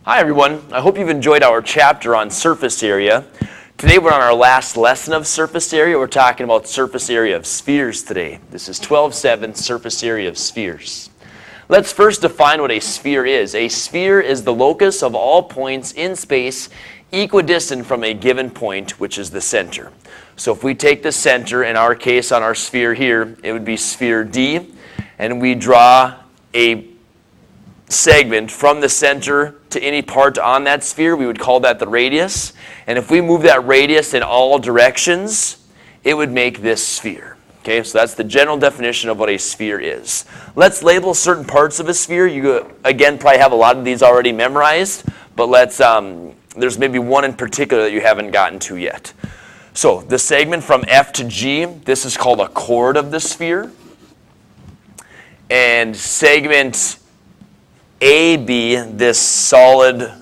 Hi everyone, I hope you've enjoyed our chapter on surface area. Today we're on our last lesson of surface area. We're talking about surface area of spheres today. This is 12.7, surface area of spheres. Let's first define what a sphere is. A sphere is the locus of all points in space equidistant from a given point, which is the center. So if we take the center, in our case on our sphere here, it would be sphere D, and we draw a segment from the center to any part on that sphere, we would call that the radius. And if we move that radius in all directions, it would make this sphere. Okay, so that's the general definition of what a sphere is. Let's label certain parts of a sphere. You, again, probably have a lot of these already memorized, but there's maybe one in particular that you haven't gotten to yet. So the segment from F to G, this is called a chord of the sphere. And segment AB, this solid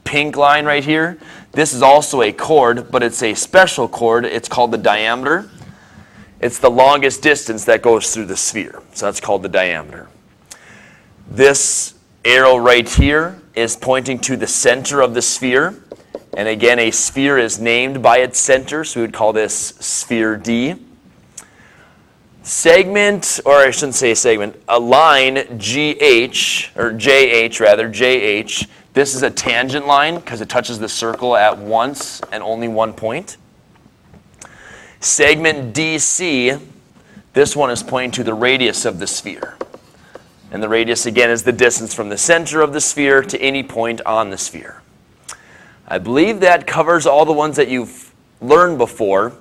pink line right here, this is also a chord, but it's a special chord. It's called the diameter. It's the longest distance that goes through the sphere, so that's called the diameter. This arrow right here is pointing to the center of the sphere, and again, a sphere is named by its center, so we would call this sphere D. Segment, or I shouldn't say segment, a line GH, or JH rather, JH. This is a tangent line because it touches the circle at once and only one point. Segment DC, this one is pointing to the radius of the sphere. And the radius again is the distance from the center of the sphere to any point on the sphere. I believe that covers all the ones that you've learned before.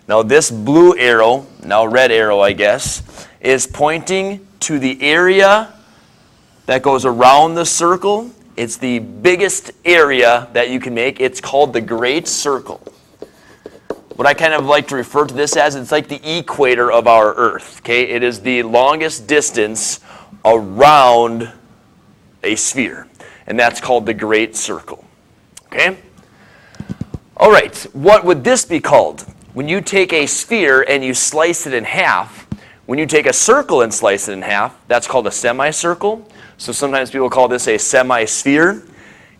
Now this blue arrow, now red arrow I guess, is pointing to the area that goes around the circle. It's the biggest area that you can make. It's called the great circle. What I kind of like to refer to this as, it's like the equator of our Earth. Okay, it is the longest distance around a sphere, and that's called the great circle. Okay? All right, what would this be called? When you take a sphere and you slice it in half, when you take a circle and slice it in half, that's called a semicircle. So sometimes people call this a semi-sphere.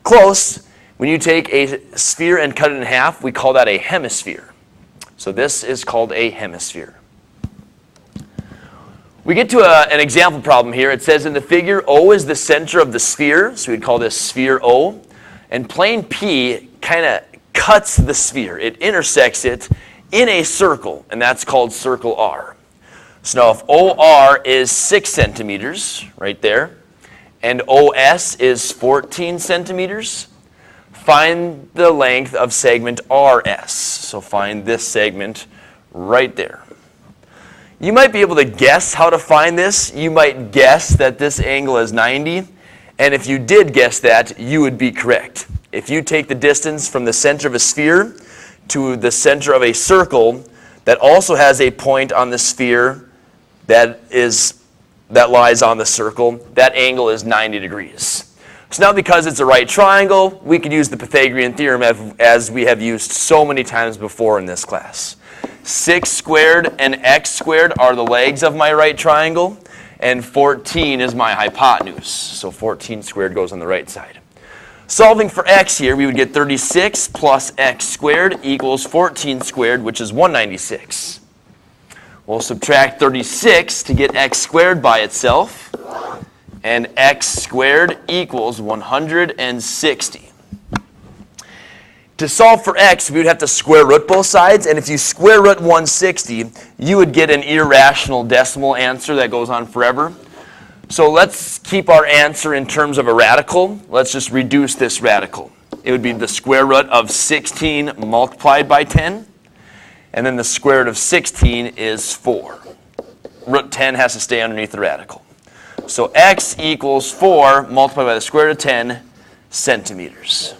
Close. When you take a sphere and cut it in half, we call that a hemisphere. So this is called a hemisphere. We get to an example problem here. It says in the figure, O is the center of the sphere, so we'd call this sphere O. And plane P kind of cuts the sphere. It intersects it in a circle, and that's called circle R. So now if OR is 6 centimeters, right there, and OS is 14 centimeters, find the length of segment RS. So find this segment right there. You might be able to guess how to find this. You might guess that this angle is 90, and if you did guess that, you would be correct. If you take the distance from the center of a sphere to the center of a circle that also has a point on the sphere that lies on the circle, that angle is 90 degrees. So now because it's a right triangle, we could use the Pythagorean theorem as we have used so many times before in this class. 6 squared and x squared are the legs of my right triangle, and 14 is my hypotenuse. So 14 squared goes on the right side. Solving for x here, we would get 36 plus x squared equals 14 squared, which is 196. We'll subtract 36 to get x squared by itself, and x squared equals 160. To solve for x, we would have to square root both sides, and if you square root 160, you would get an irrational decimal answer that goes on forever. So let's keep our answer in terms of a radical. Let's just reduce this radical. It would be the square root of 16 multiplied by 10. And then the square root of 16 is 4. Root 10 has to stay underneath the radical. So x equals 4 multiplied by the square root of 10 centimeters.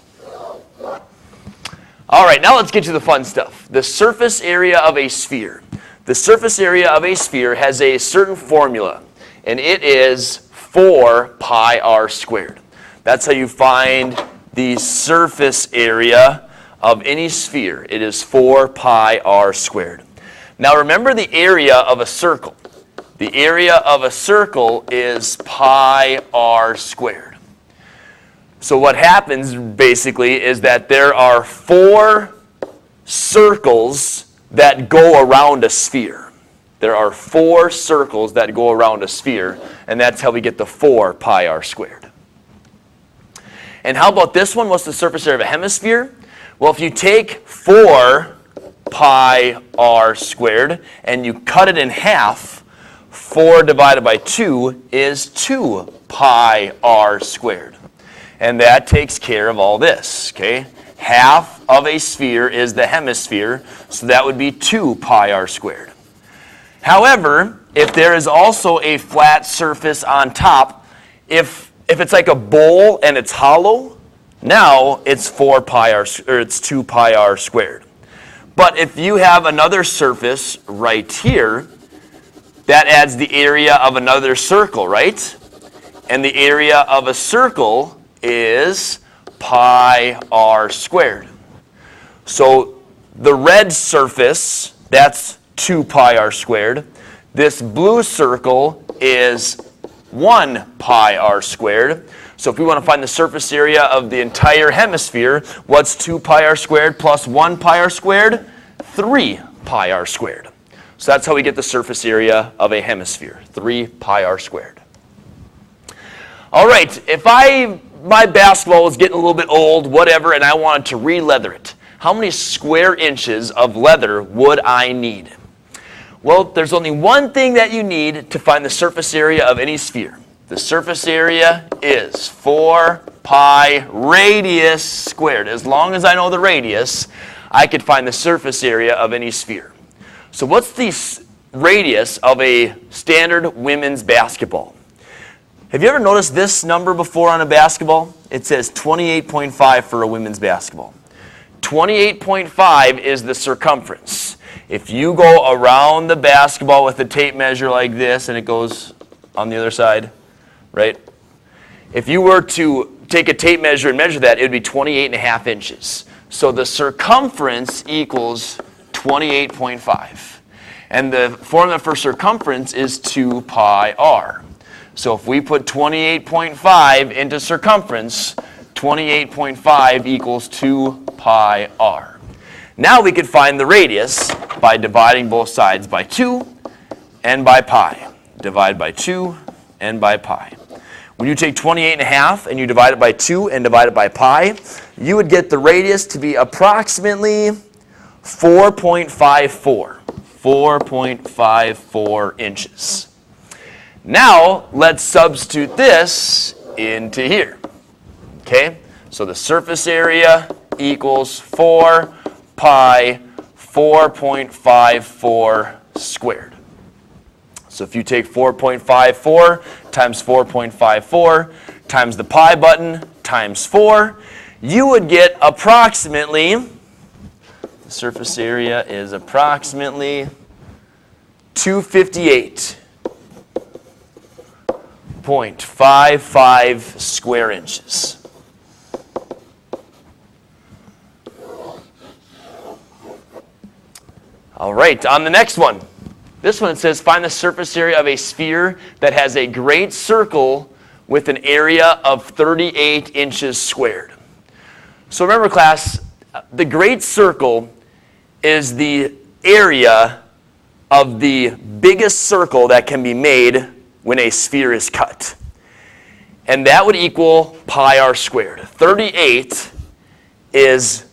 All right, now let's get to the fun stuff. The surface area of a sphere. The surface area of a sphere has a certain formula, and it is 4 pi r squared. That's how you find the surface area of any sphere. It is 4 pi r squared. Now remember the area of a circle. The area of a circle is pi r squared. So what happens basically is that there are 4 circles that go around a sphere. There are 4 circles that go around a sphere, and that's how we get the 4 pi r squared. And how about this one? What's the surface area of a hemisphere? Well, if you take 4 pi r squared and you cut it in half, 4 divided by 2 is 2 pi r squared. And that takes care of all this, okay? Half of a sphere is the hemisphere, so that would be 2 pi r squared. However, if there is also a flat surface on top, if it's like a bowl and it's hollow, now it's 4 pi r, or it's 2 pi r squared. But if you have another surface right here, that adds the area of another circle, right? And the area of a circle is pi r squared. So the red surface, that's 2 pi r squared. This blue circle is 1 pi r squared. So if we want to find the surface area of the entire hemisphere, what's 2 pi r squared plus 1 pi r squared? 3 pi r squared. So that's how we get the surface area of a hemisphere, 3 pi r squared. All right, if my basketball was getting a little bit old, whatever, and I wanted to re-leather it, how many square inches of leather would I need? Well, there's only one thing that you need to find the surface area of any sphere. The surface area is 4 pi radius squared. As long as I know the radius, I could find the surface area of any sphere. So what's the radius of a standard women's basketball? Have you ever noticed this number before on a basketball? It says 28.5 for a women's basketball. 28.5 is the circumference. If you go around the basketball with a tape measure like this, and it goes on the other side, right? If you were to take a tape measure and measure that, it would be 28.5 inches. So the circumference equals 28.5. And the formula for circumference is 2 pi r. So if we put 28.5 into circumference, 28.5 equals 2 pi r. Now we could find the radius by dividing both sides by 2 and by pi. Divide by 2 and by pi. When you take 28.5 and you divide it by 2 and divide it by pi, you would get the radius to be approximately 4.54. 4.54 inches. Now, let's substitute this into here. Okay? So the surface area equals 4 pi 4.54 squared. So if you take 4.54 times 4.54 times the pi button times 4, you would get approximately, the surface area is approximately 258.55 square inches. All right, on the next one. This one, it says, find the surface area of a sphere that has a great circle with an area of 38 inches squared. So remember, class, the great circle is the area of the biggest circle that can be made when a sphere is cut. And that would equal pi r squared. 38 is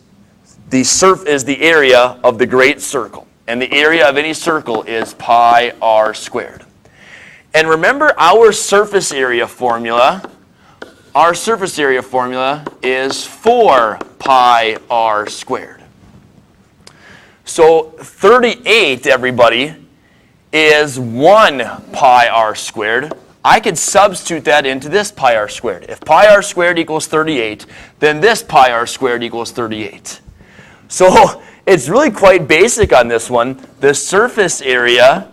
the area of the great circle. And the area of any circle is pi r squared. And remember our surface area formula. Our surface area formula is 4 pi r squared. So 38, everybody, is 1 pi r squared. I could substitute that into this pi r squared. If pi r squared equals 38, then this pi r squared equals 38. So it's really quite basic on this one. The surface area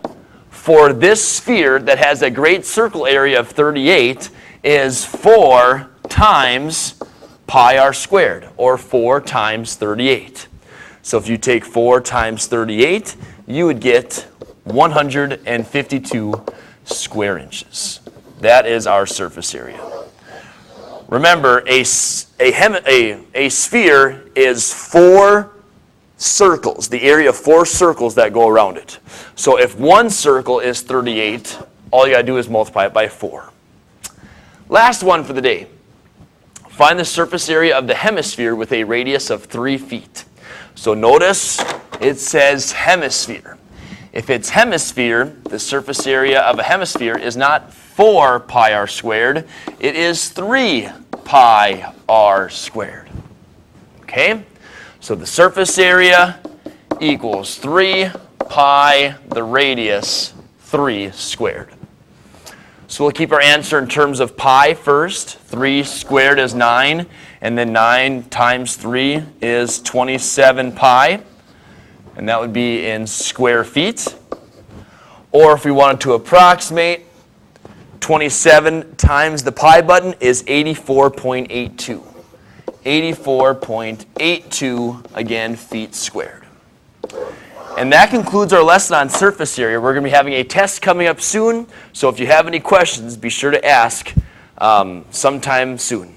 for this sphere that has a great circle area of 38 is 4 times pi r squared, or 4 times 38. So if you take 4 times 38, you would get 152 square inches. That is our surface area. Remember, a sphere is 4 circles, the area of 4 circles that go around it. So if one circle is 38, all you got to do is multiply it by 4. Last one for the day. Find the surface area of the hemisphere with a radius of 3 feet. So notice it says hemisphere. If it's hemisphere, the surface area of a hemisphere is not 4 pi r squared, it is 3 pi r squared. Okay? So the surface area equals 3 pi, the radius, 3 squared. So we'll keep our answer in terms of pi first. 3 squared is 9, and then 9 times 3 is 27 pi. And that would be in square feet. Or if we wanted to approximate, 27 times the pi button is 84.82. 84.82, again, feet squared. And that concludes our lesson on surface area. We're going to be having a test coming up soon. So if you have any questions, be sure to ask sometime soon.